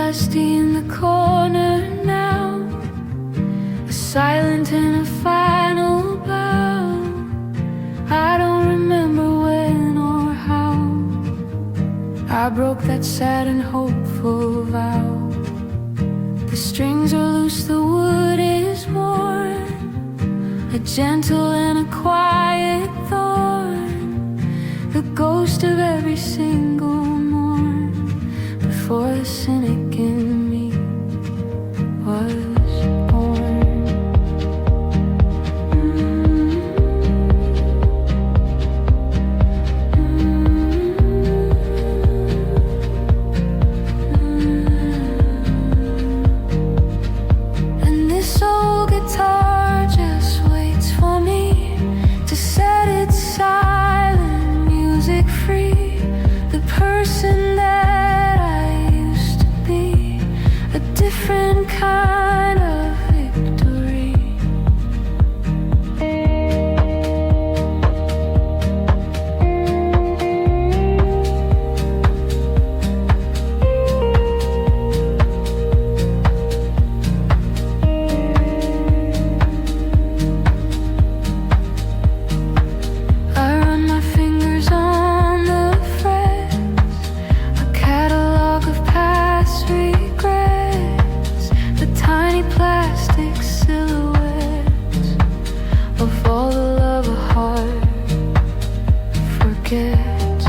dusty in the corner now, silent in a final bow. I don't remember when or how I broke that sad and hopeful vow. The strings are loose, the wood is worn, a gentle and a quiet thorn, the ghost of every single morn before the cynic in me was born. And this old guitar just waits for me to set its silent music free. The person that I used to be, a different kind of victory. I run my fingers on the frets, a catalog of past regrets, the tiny plastic silhouettes of all the love a heart forgets.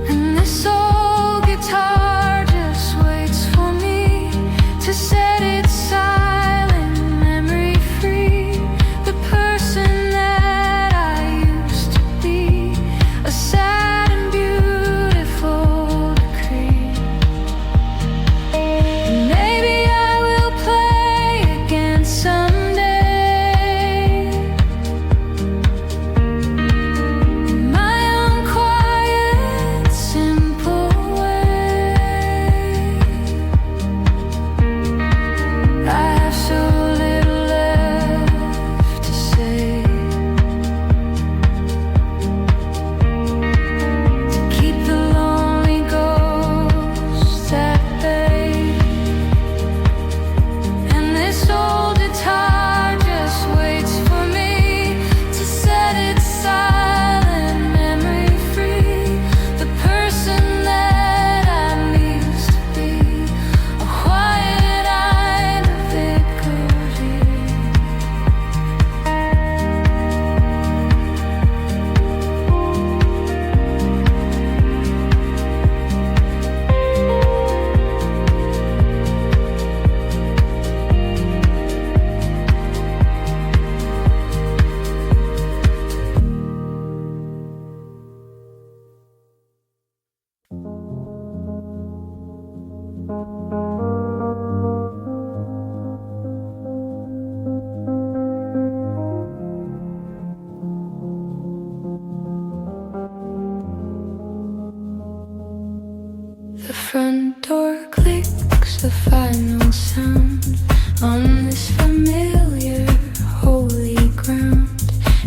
And this old guitar just waits for me to set its silent memory free. The person that I used to be, a sad and beautiful decree. And maybe I will play again someday, in my own quiet, simple way. I have so little left to say, to keep the lonely ghosts at bay. And this old guitar just waits for me to set its silent memory free. The person that I used to be, a quiet-eyed victory. The front door clicks, the final sound on this familiar holy ground.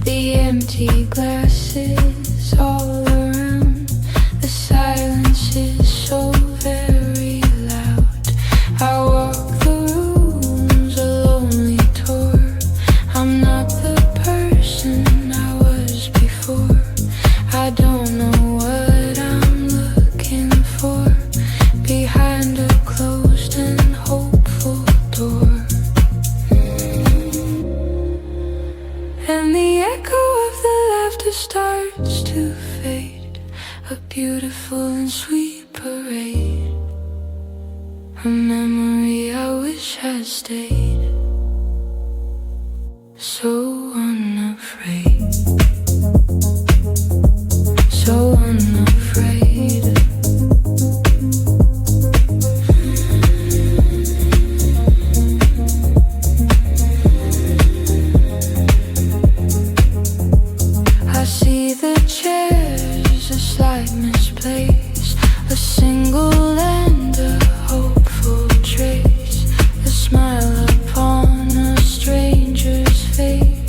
The empty glasses all around, the silence is so very loud. I walk the rooms, a lonely tour. I'm not the person I was before. I don't know what I'm looking for behind a closed and hopeful door. And the echo of the laughter starts to fade, a beautiful and sweet parade, a memory I wish had stayed, so unafraid, so unafraid. I see the chairs, a slight misplace, a single and a hopeful trace, a smile upon a stranger's face.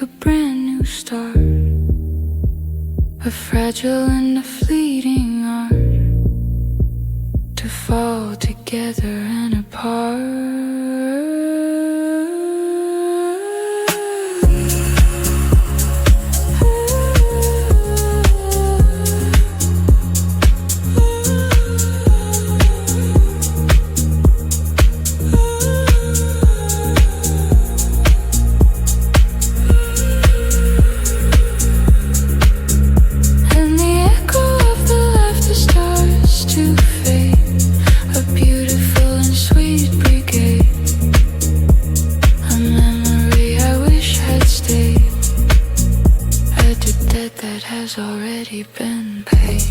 a brand new start, a fragile and a fleeting art, to fall together and apart. That has already been paid.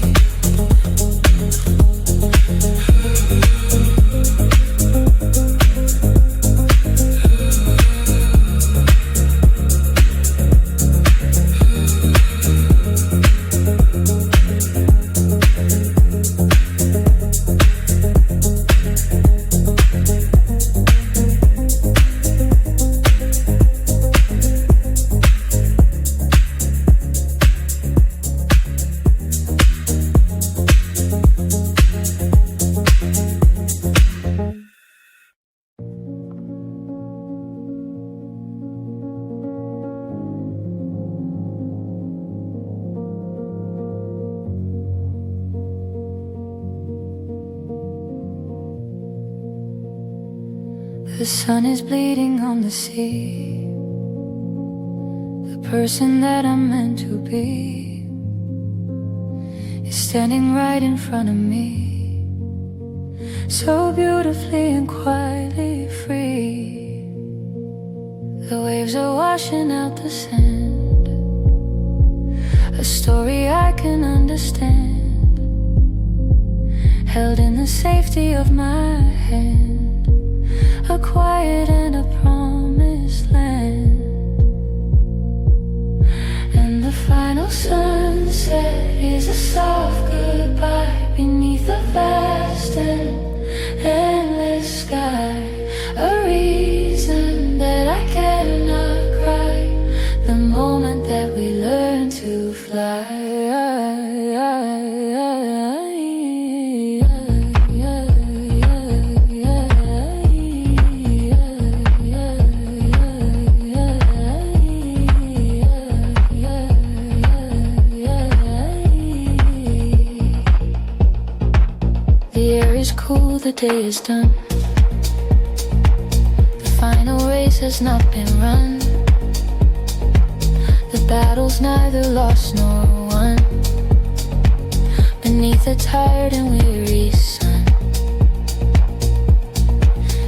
The sun is bleeding on the sea. The person that I'm meant to be is standing right in front of me, so beautifully and quietly free. The waves are washing out the sand, a story I can understand, held in the safety of my hand, a quiet and a promised land. And the final sunset is a soft goodbye beneath the vast and endless sky, a reason that I cannot cry, the moment that we learn to fly. The air is cool, the day is done. The final race has not been run. The battle's neither lost nor won. Beneath a tired and weary sun,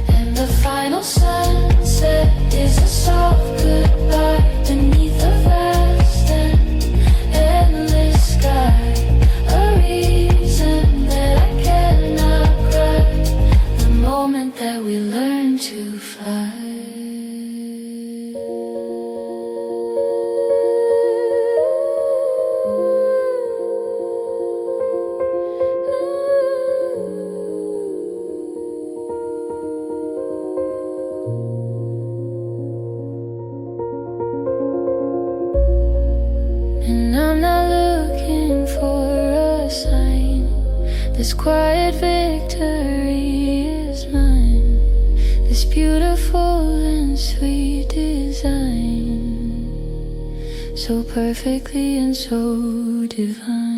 and the final sunset is a soft goodbye beneath the vast and endless sky, a reason that I cannot cry, the moment that we learn to fly. And I'm not looking for a sign, this quiet victory is mine, this beautiful and sweet design, so perfectly and so divine.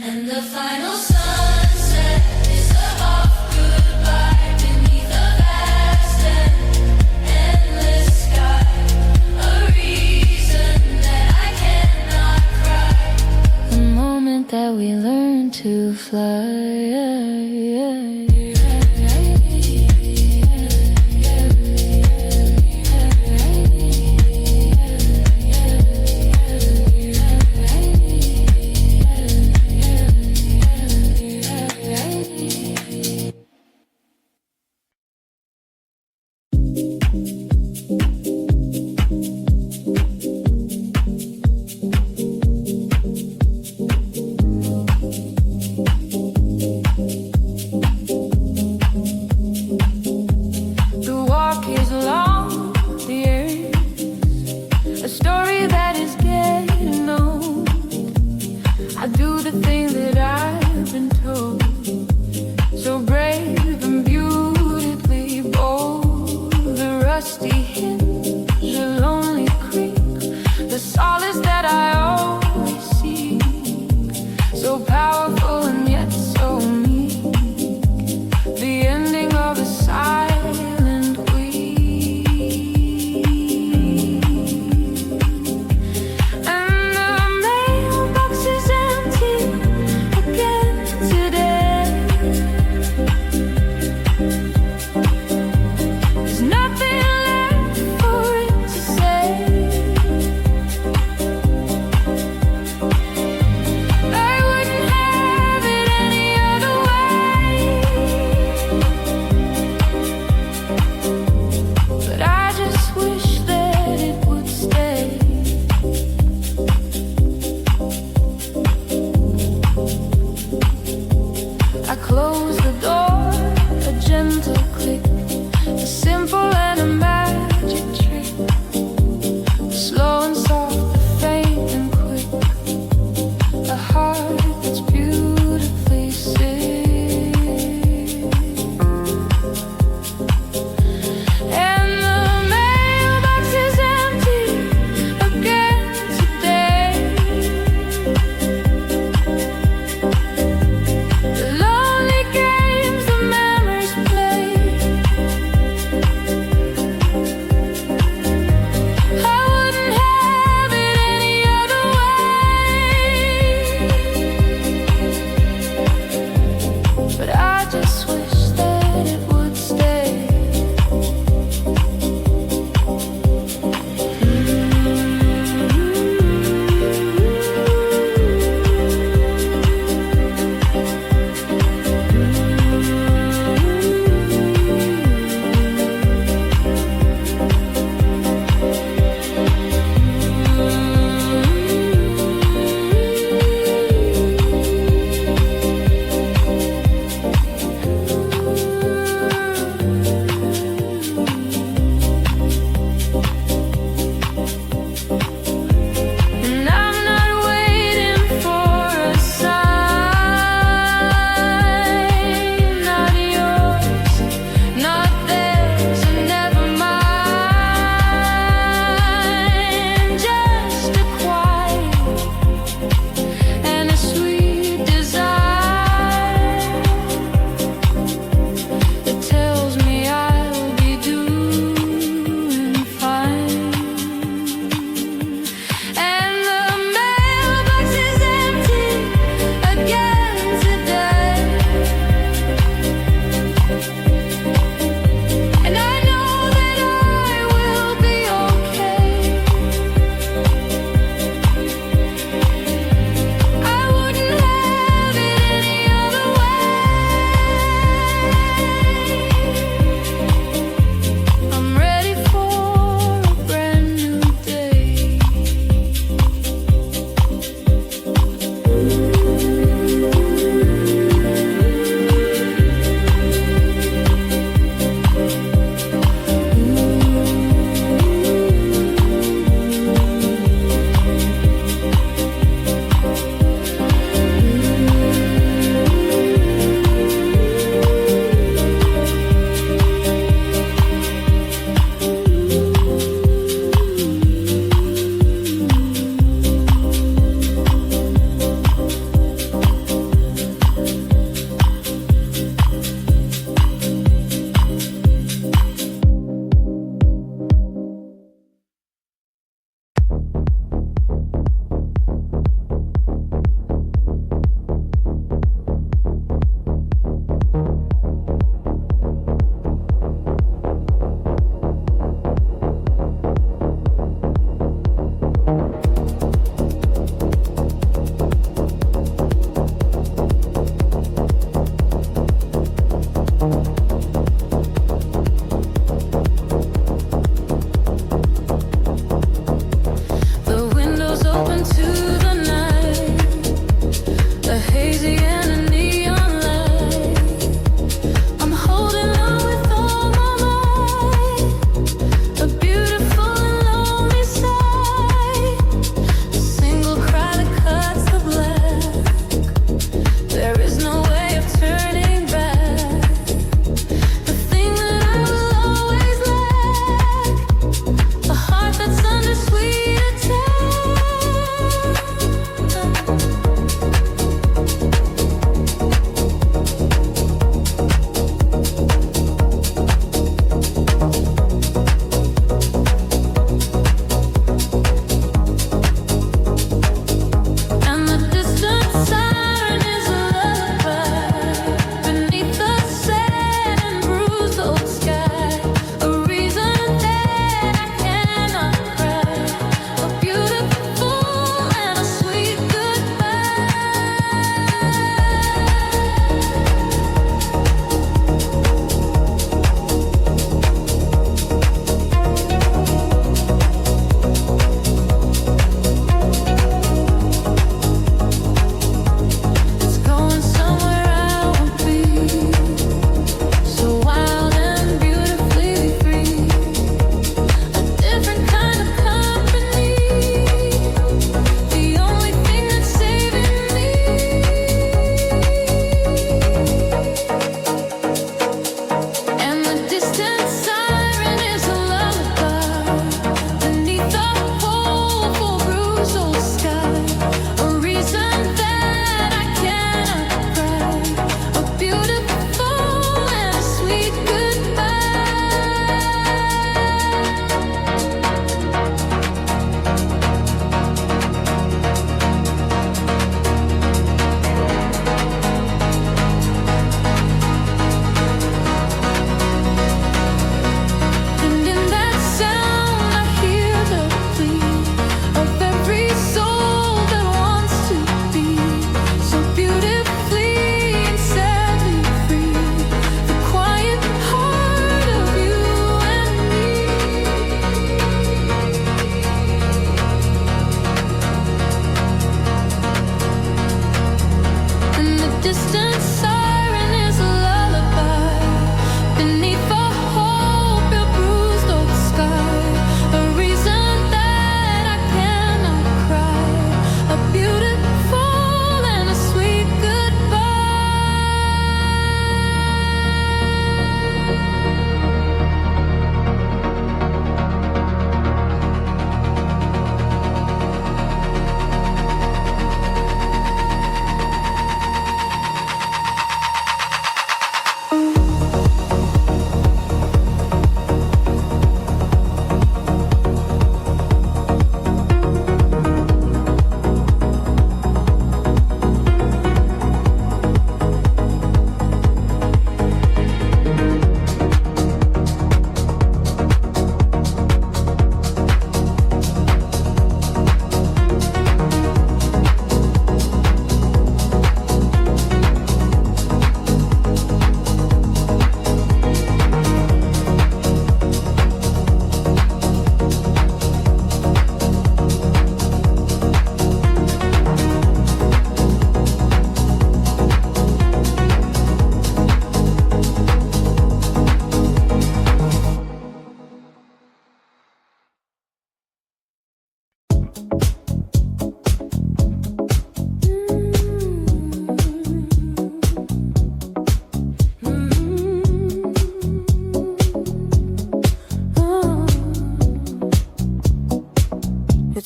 And the final sunset is a soft goodbye beneath the vast and endless sky, a reason that I cannot cry, the moment that we learn to fly.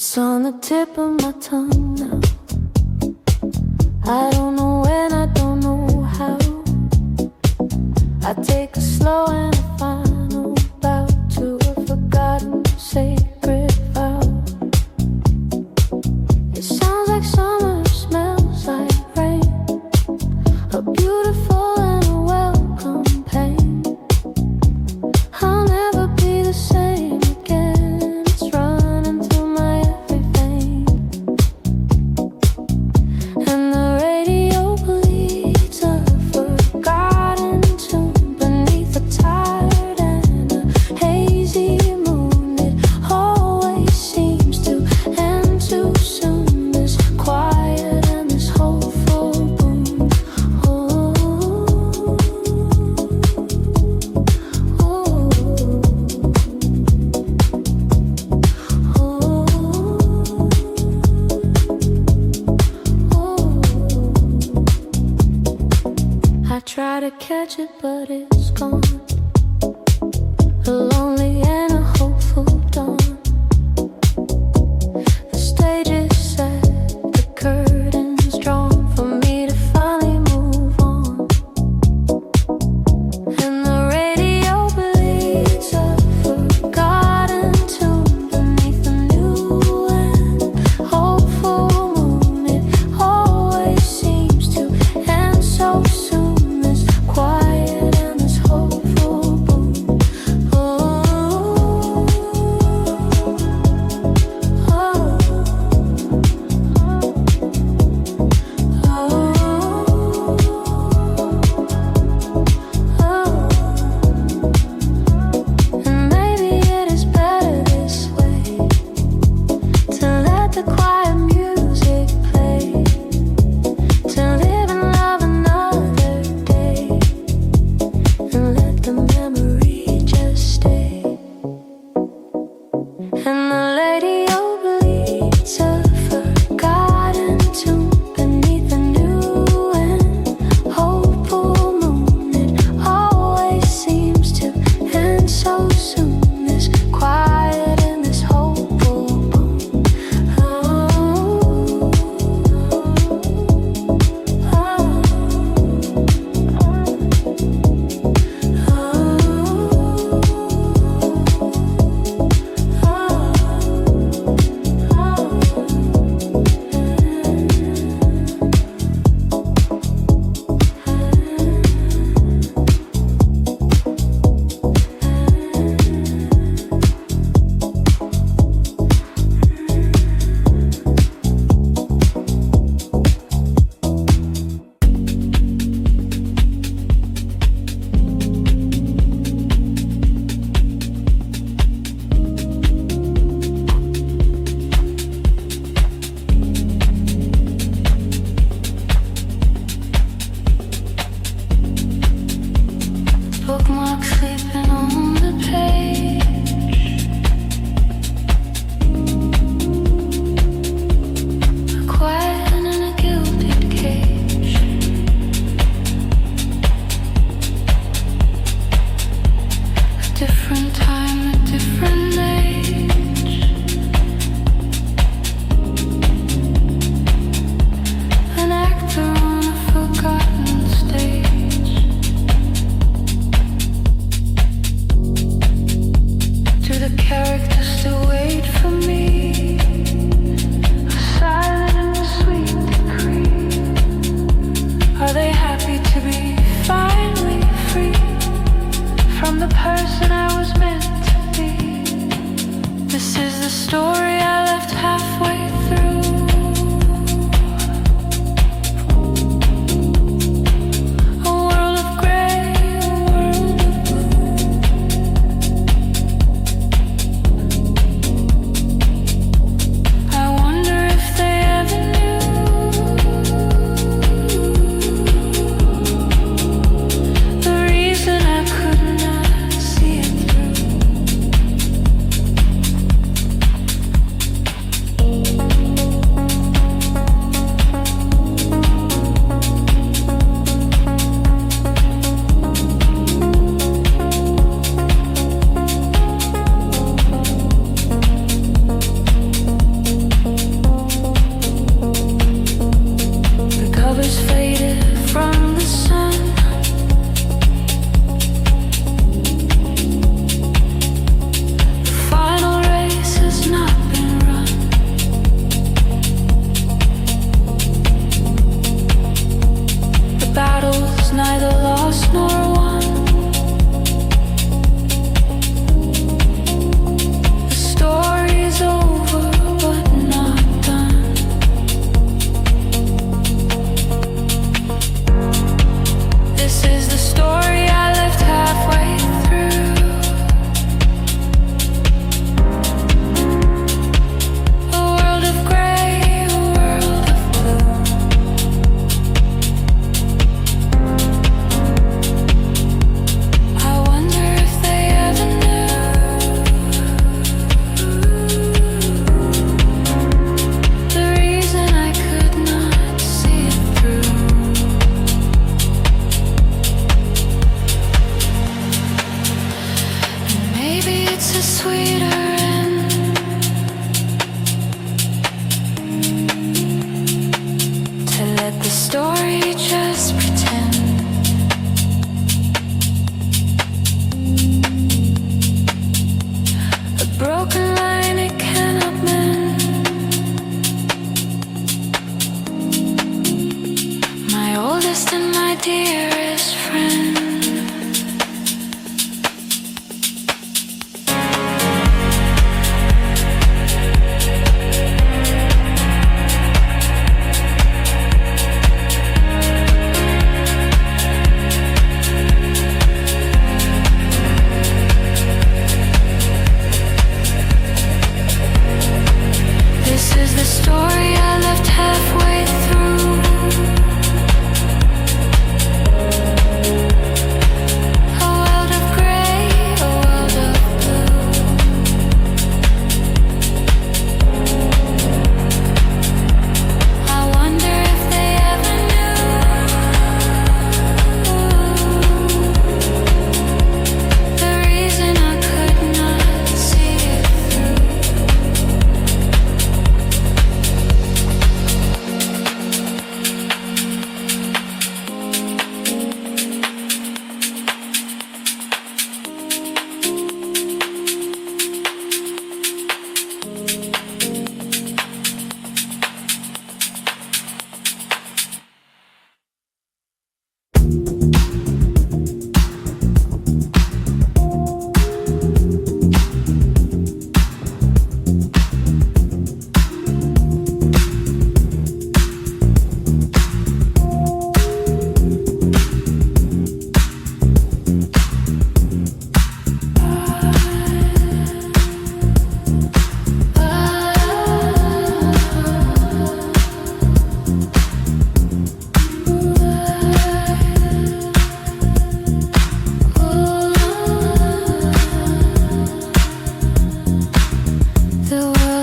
It's on the tip of my tongue now. I don't know when, I don't know how. I take a slow and a final bow to a forgotten sacred vow. It sounds like summer, smells like rain, a beautiful and a welcome pain. I'll never be the same again. It's running through my every vein, and the radio bleeds a forgotten tune beneath a tired and a hazy moon. It always seems to end too soon, this quiet and this hopeful boom. Oh, I try to catch it, but it's gone. A lonely and a hopeful dawn. The stage is set, the curtains drawn for me to finally move on. And the radio bleeds a forgotten tune beneath a new and hopeful moon. It always seems to end so soon, this quiet and this hopeful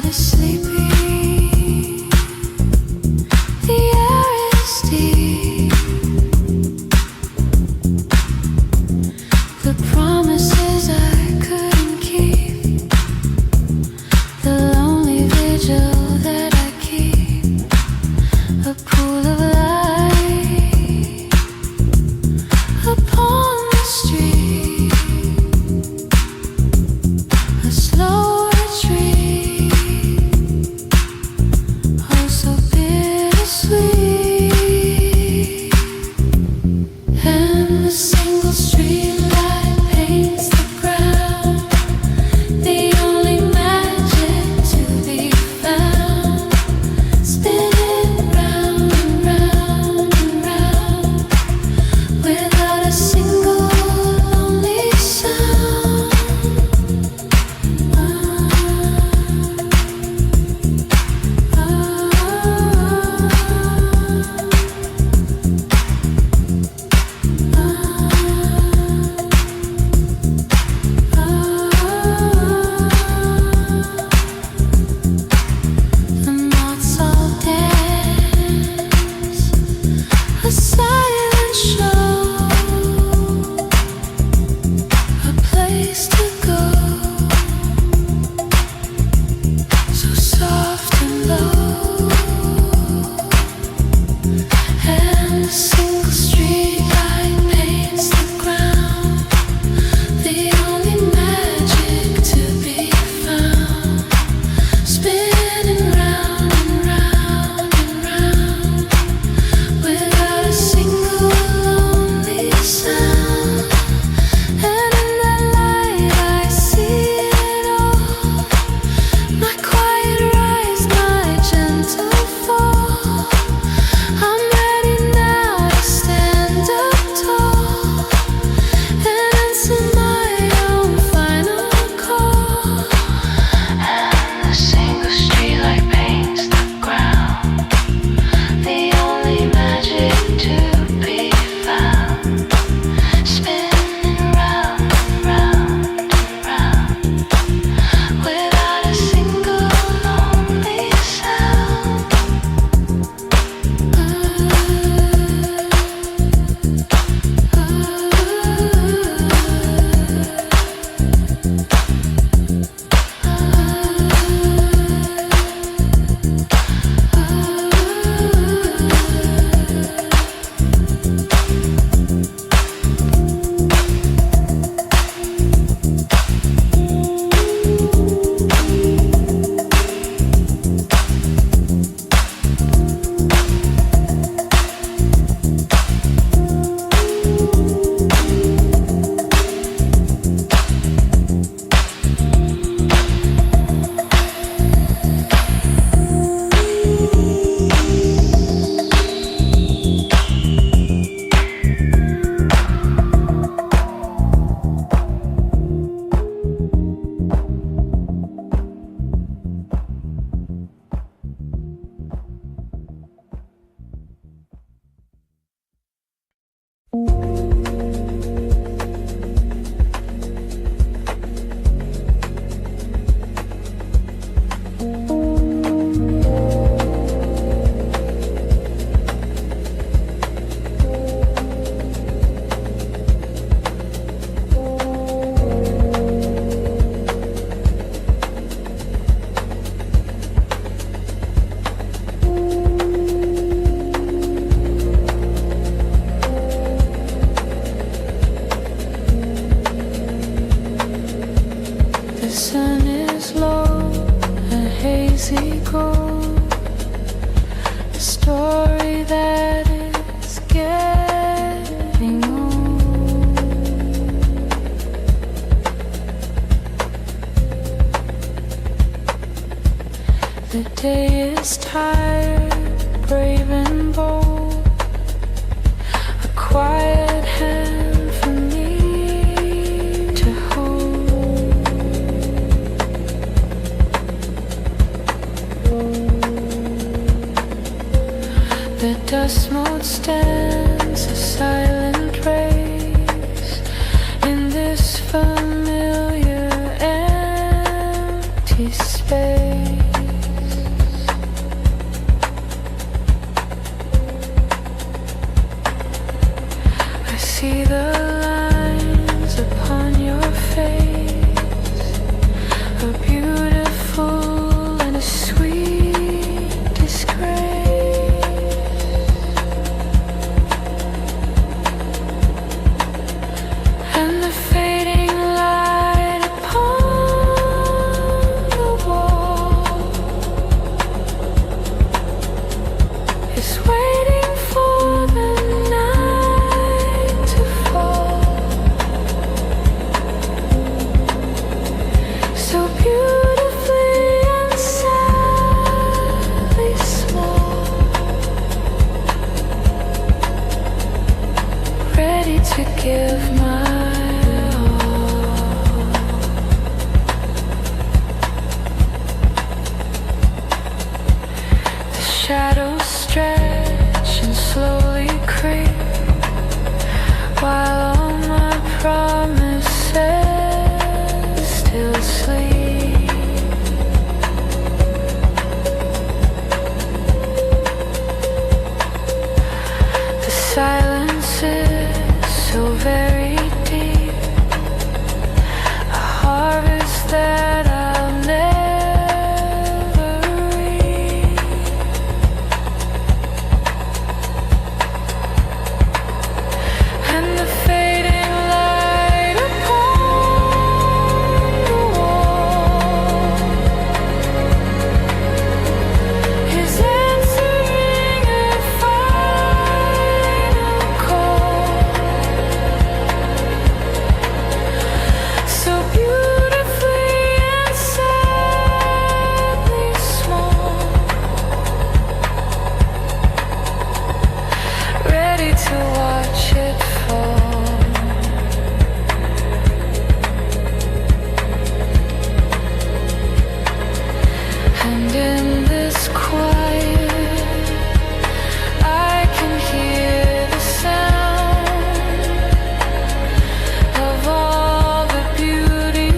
world is sleepy, the air is deep. The promises I couldn't keep, the lonely vigil that I keep, a pool of light upon the street, a slow retreat, oh so bittersweet. And a single street light paints the ground, the only magic to be found, spinning round and round and round, without a single lonely sound. The moths all dance, a silent show, a place to go, so soft and low. And a single street light paints the ground, the only magic to be found, spinning round and round and round, without a single lonely sound. And in that light I see it all, my quiet rise, my gentle fall. I'm ready now to stand up tall and answer my own final call. And the single streetlight paints the ground, the only magic to be found, spinning round and round and round, without a single lonely sound. The sun is low and hazy gold, a story that is getting old. The day is tired, brave and bold, a quiet hand for me to hold. The dust mote stands a silent race in this familiar empty space. And in this quiet, I can hear the sound of all the beauty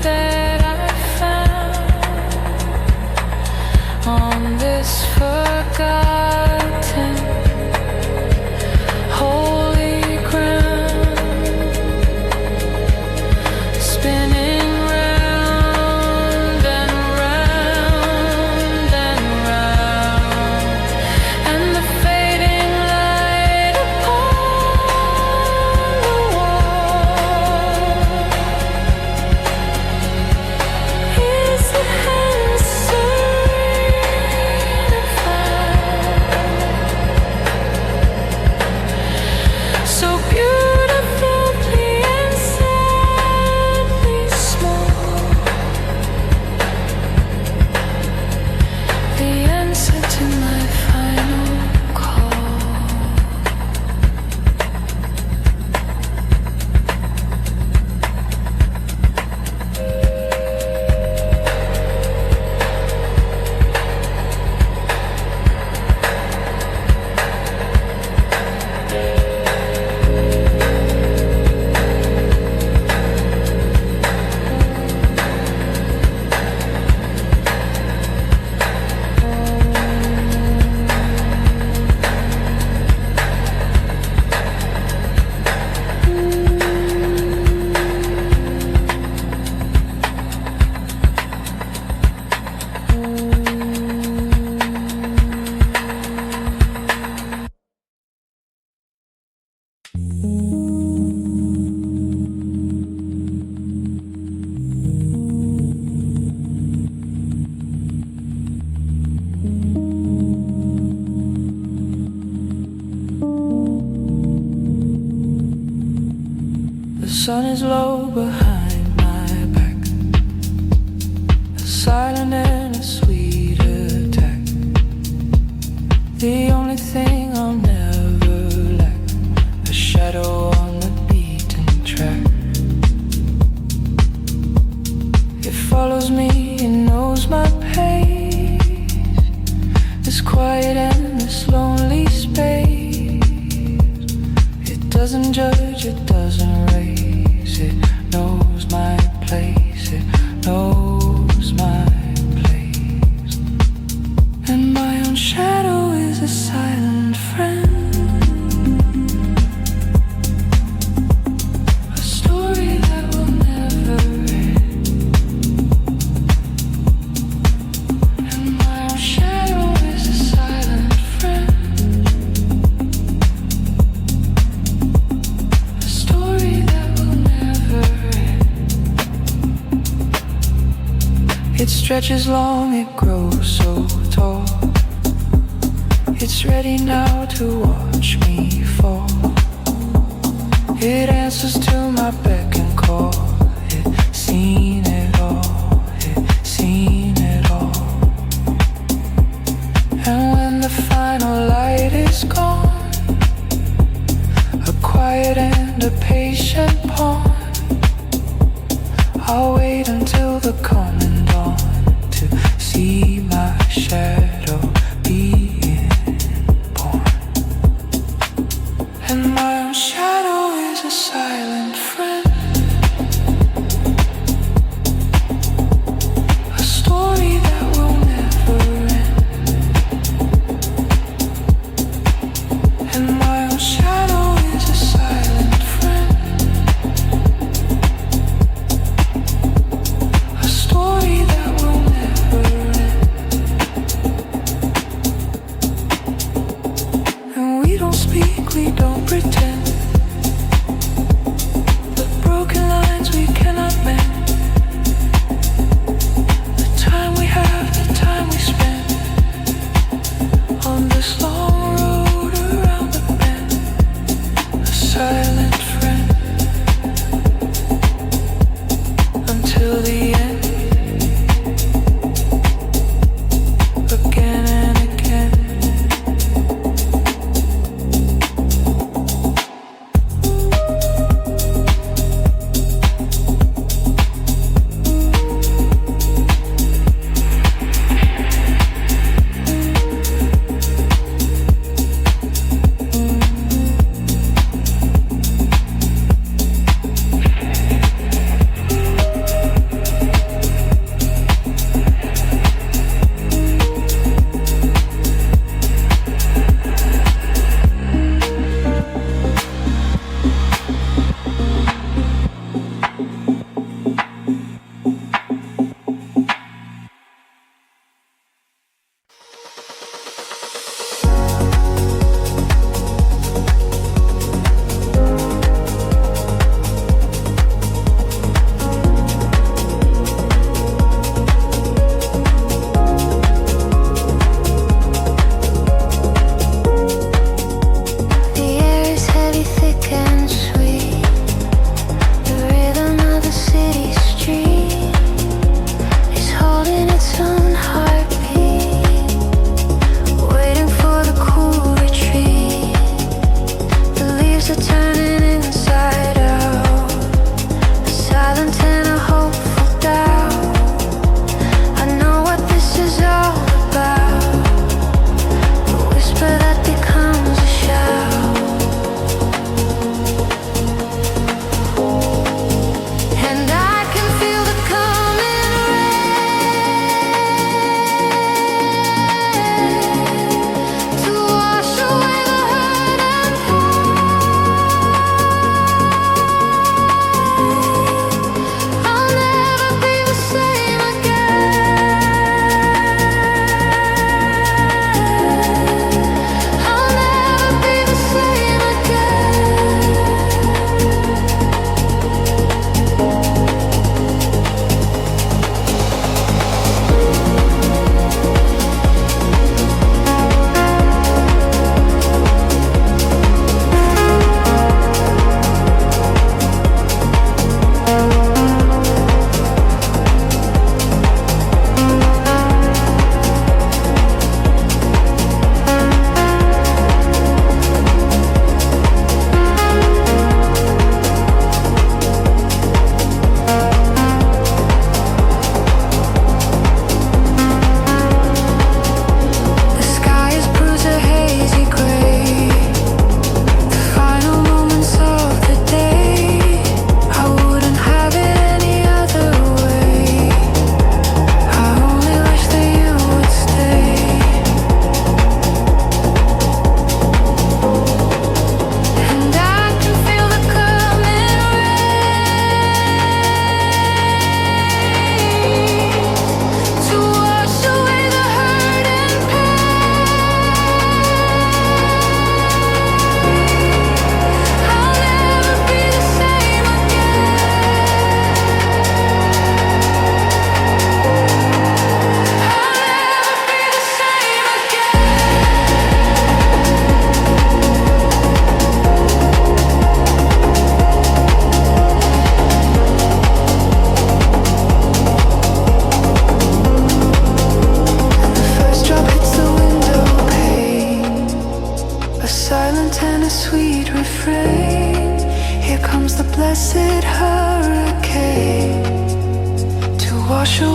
that I found on this forgotten holy ground, spinning round and round and round, and the fading light upon the wall is the answer so beautifully and sadly small, the answer to my final call. The sun is low behind my back, a silent and a sweet attack. The only thing I'll never lack, a shadow on the beaten track. It follows me, it knows my pace, this quiet and this lonely space. It doesn't judge, it doesn't race, it knows my place, it knows my place. And my own shadow is a silent friend, a story that will never end. And my own shadow is a silent friend, a story that will never end. It stretches long, it grows so tall, it's ready now to watch me fall. It answers to my beck and call. It's seen it all, it's seen it all. And when the final light is gone, a quiet and a patient pawn, I'll wait until the coming dawn to see my shadow being born. And my own shadow is a silent friend, a story that will never end. And my own shadow is a silent friend, a story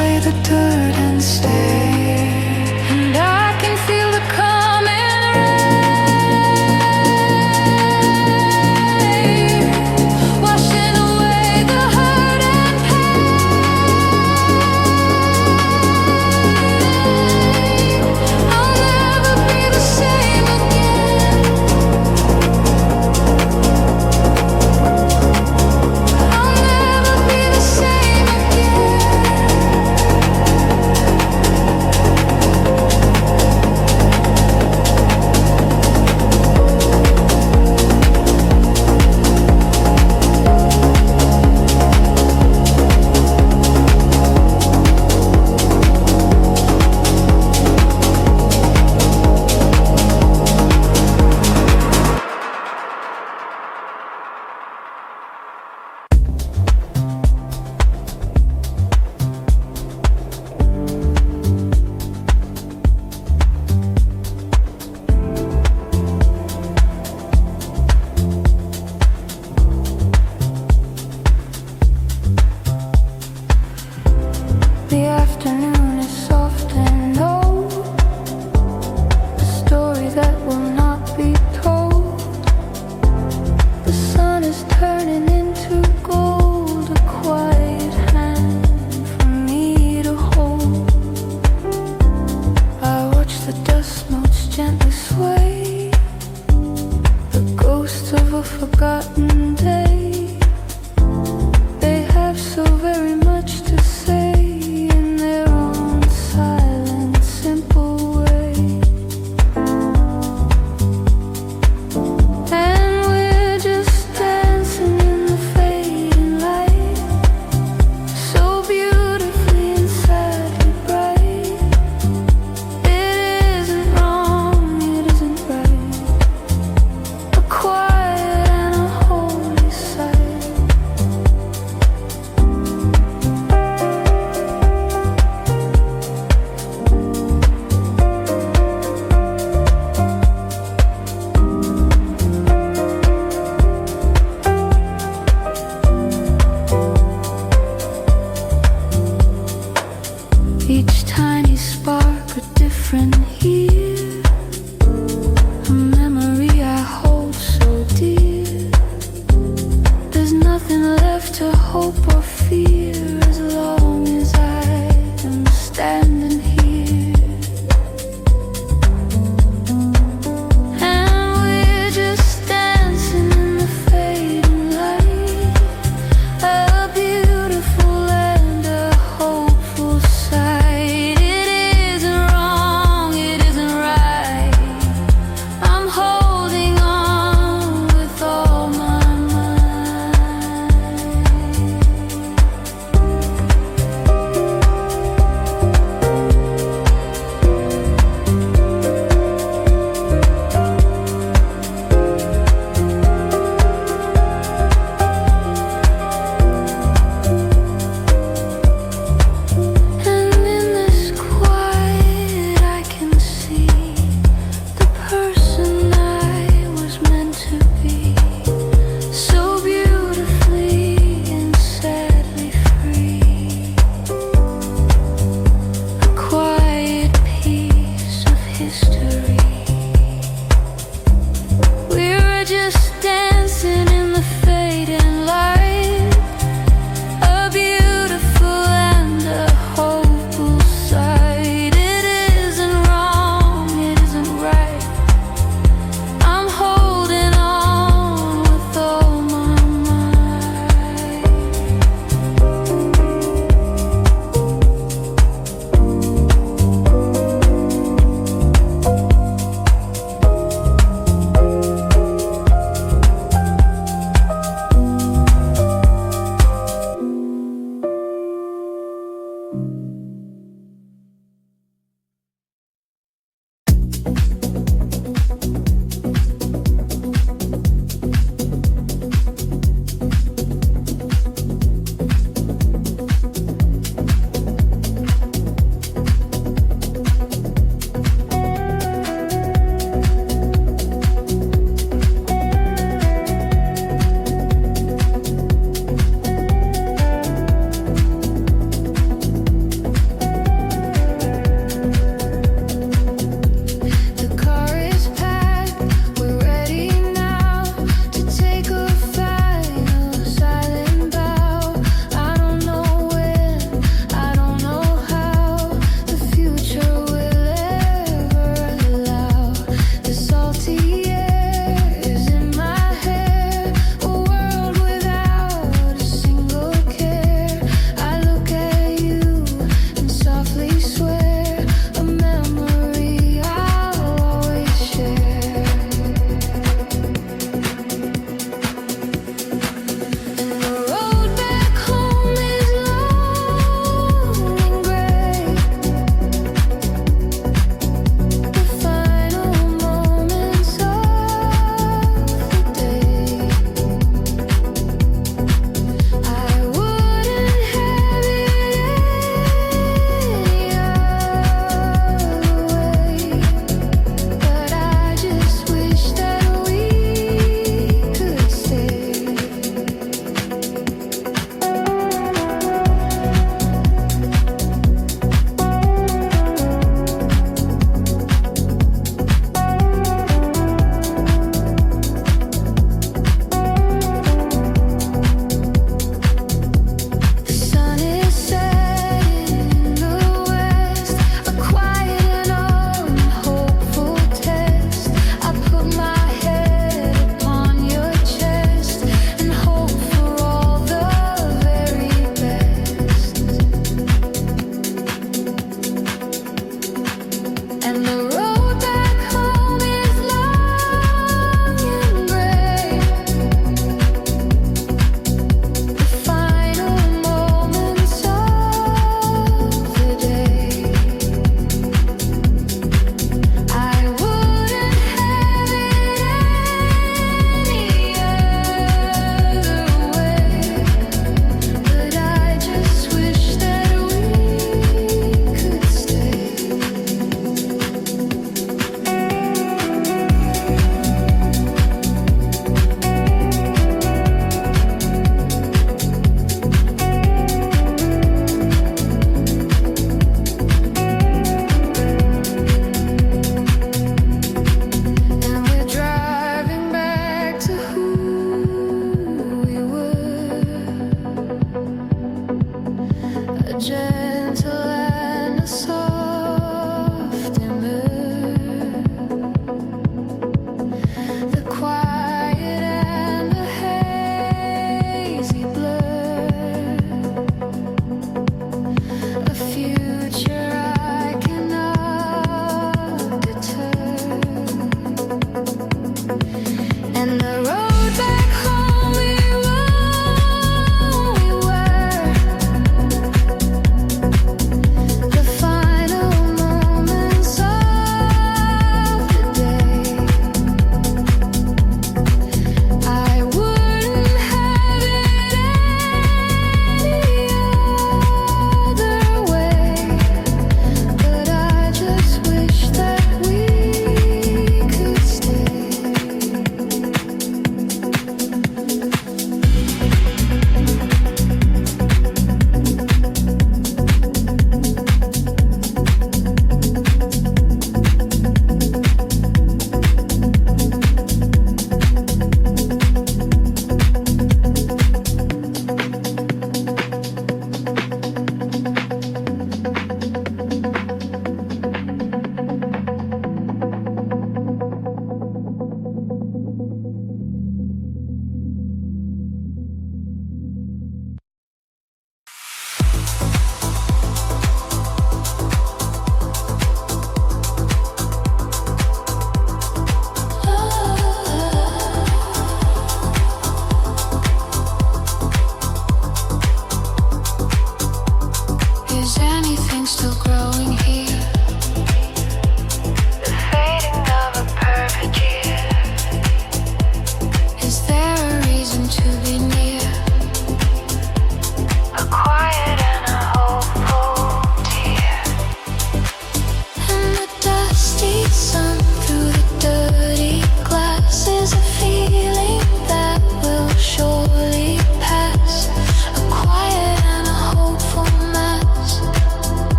away the dirt and stay. And I can feel the coming rain, washing away the hurt and pain. I'll never be the same again. I'll never be the same again. The afternoon is soft and old, a story that will not be told. The sun is turning into gold, a quiet hand for me to hold. I watch the dust motes gently sway, the ghost of a forgotten day. They have so very much to say in their own silent, simple way. And we're just dancing in the fading light, so beautifully and sadly bright. It isn't wrong, it isn't right, a quiet and a holy sight. Each tiny spark a different year, a memory I hold so dear. There's nothing left to hope or fear as long as I am standing here. And we're just dancing in the fading light, a beautiful and a hopeful sight. It isn't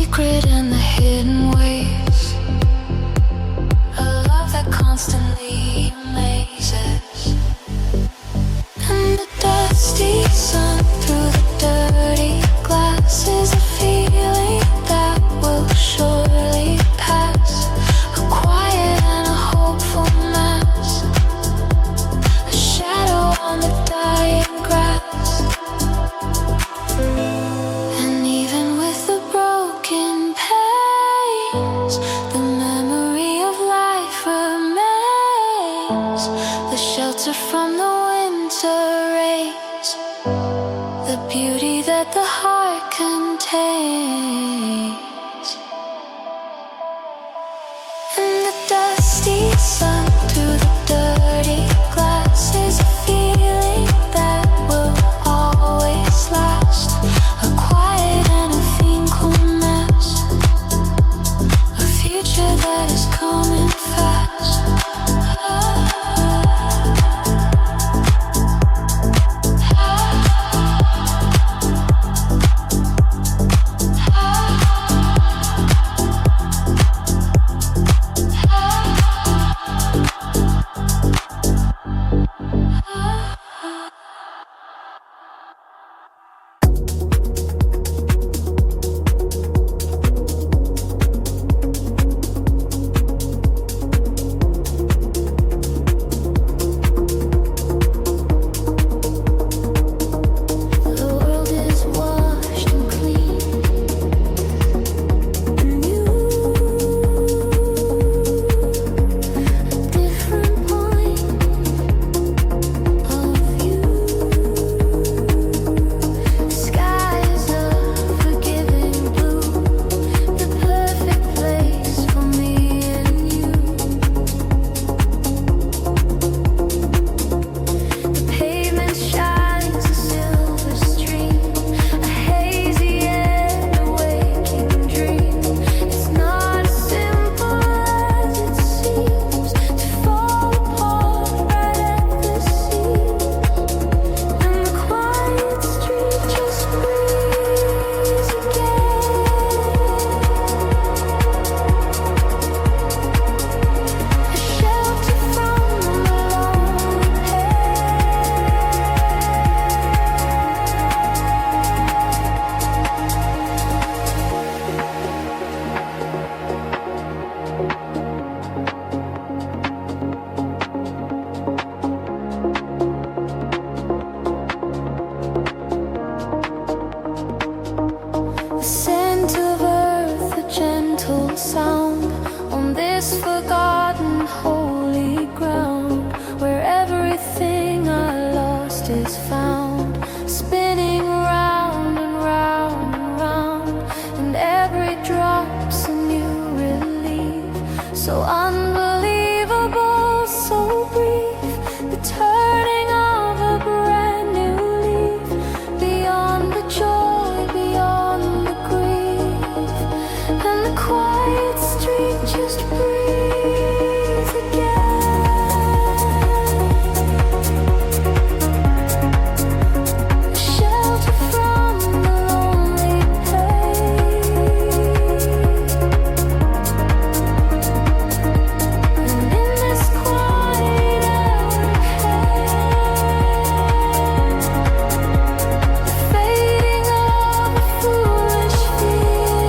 secret and the hidden ways, a love that constantly amazes. And the dusty sun through the dirty glass is a feeling that will surely pass, a quiet and a hopeful mass, a shadow on the dying grass. And even with the broken pains, the memory of life remains, the shelter from the winter rays, the beauty that the heart contains. And the dusty sun through the dirty glass is a feeling that will always last, a quiet and a finkel mass, a future that is coming fast. The scent of earth, a gentle sound on this forgotten holy ground, where everything I lost is found, spinning round and round and round, and every drop's a new relief, so unbelievable, so brief, the turning of a brand new leaf, beyond the joy, beyond the grief, and the quiet street just breathes again, shelter from the lonely pain, and in this quiet fading of a foolish fear.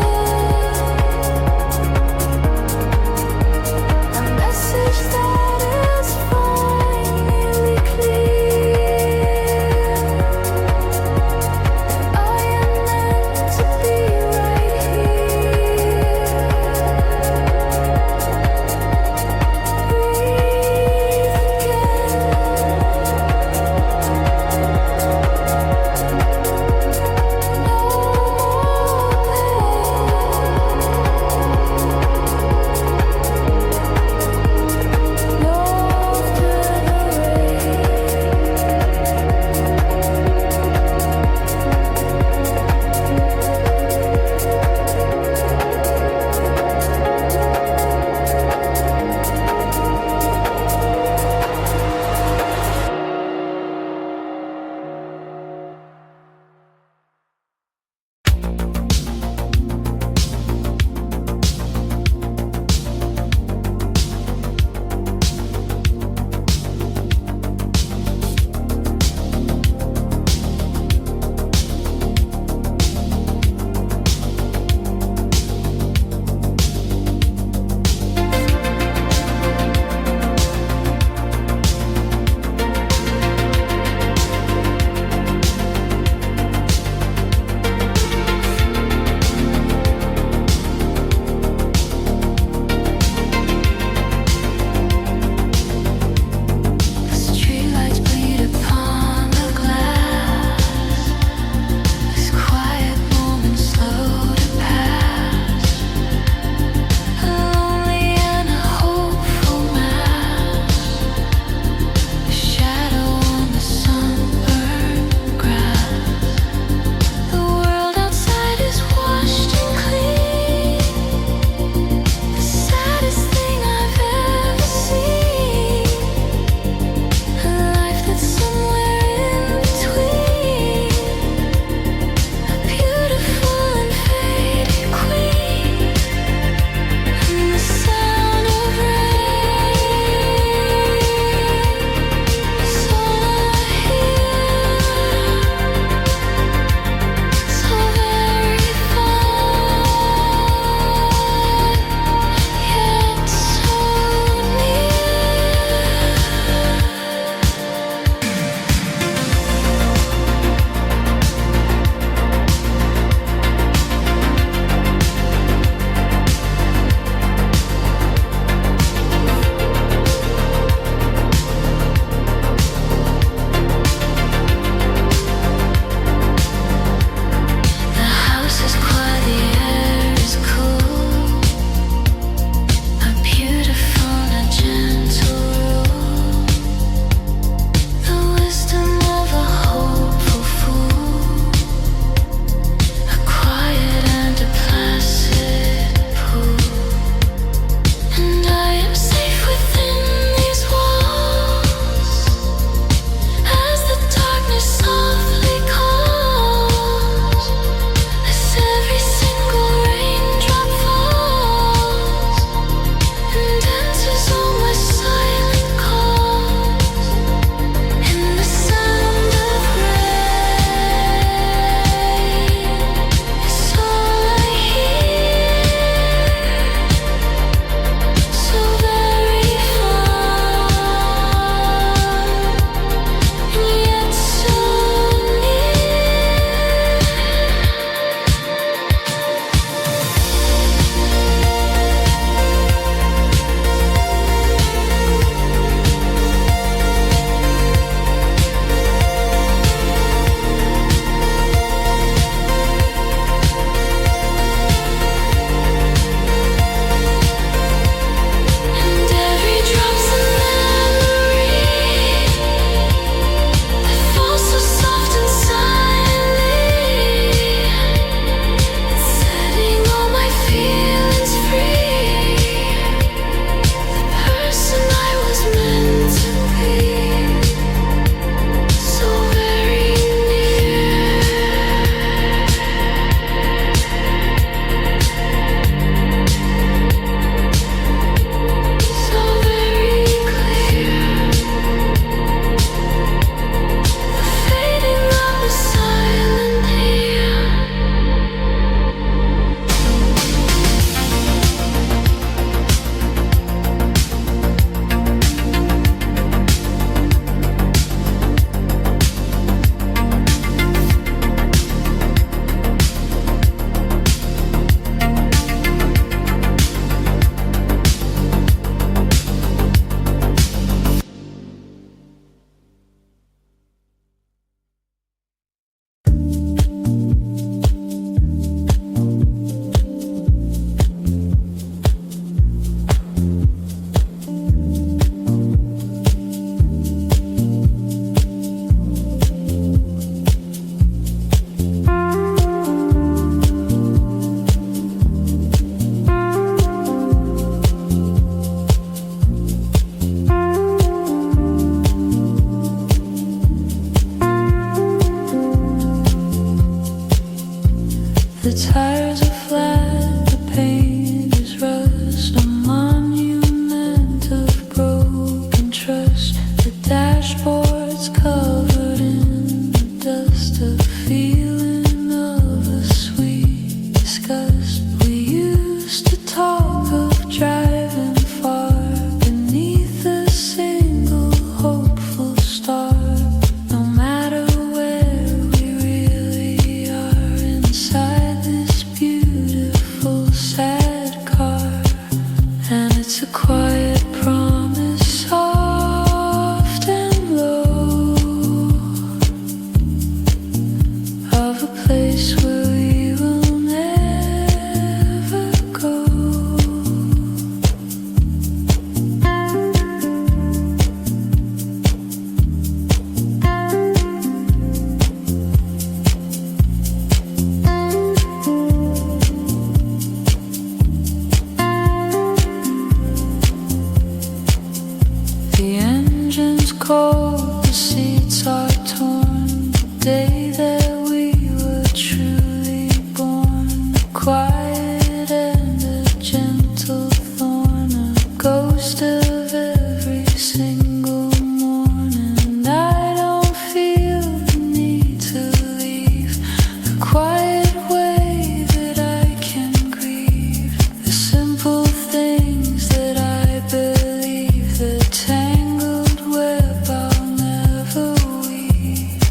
first of every single morning. I don't feel the need to leave. The quiet way that I can grieve. The simple things that I believe. The tangled web I'll never weave.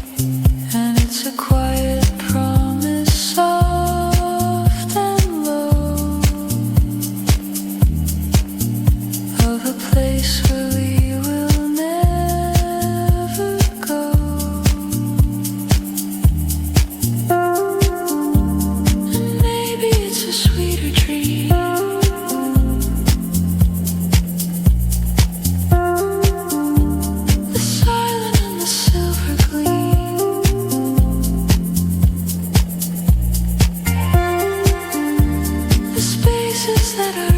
And it's a quiet promise, soft and low, of a place where we will never go. And maybe it's a sweeter dream. The silent and the silver gleam. The spaces that are